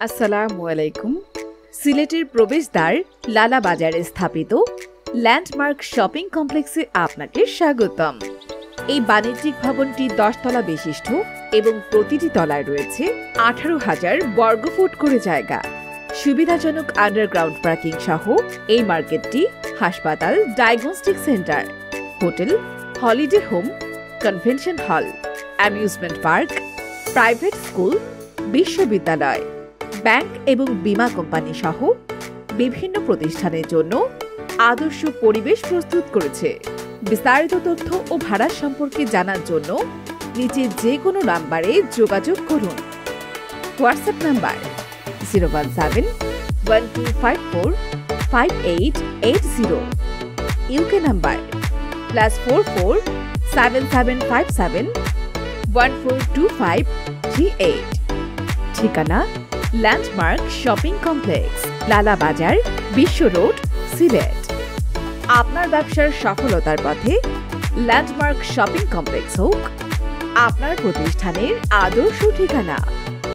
আসসালামু আলাইকুম। সিলেটের প্রবেশদ্বার লালা বাজারে স্থাপিত ল্যান্ডমার্ক শপিং কমপ্লেক্সে আপনাকে স্বাগতম। এই বাণিজ্যিক ভবনটি 10 তলা বিশিষ্ট এবং প্রতিটি তলায় রয়েছে 18,000 বর্গফুট করে জায়গা। সুবিধাজনক আন্ডারগ্রাউন্ড পার্কিং সহ এই মার্কেটটি হাসপাতাল, diagnostic centre, hotel, holiday home, convention hall, amusement park, private school, বিশ্ববিদ্যালয়, ব্যাংক এবং বীমা কোম্পানি সহ বিভিন্ন প্রতিষ্ঠানের জন্য আদর্শ পরিবেশ প্রস্তুত করেছে। বিস্তারিত তথ্য ও ভাড়া সম্পর্কে জানার জন্য নিচে যে কোনো নাম্বারে যোগাযোগ করুন। হোয়াটসঅ্যাপ নাম্বার 01712545880, ইউকে নাম্বার +44 7757 142538, ঠিকানা ল্যান্ডমার্ক শপিং কমপ্লেক্স, লালা বাজার, বিশ্ব রোড, সিলেট। আপনার ব্যবসার সফলতার পথে ল্যান্ডমার্ক শপিং কমপ্লেক্স হোক আপনার প্রতিষ্ঠানের আদর্শ ঠিকানা।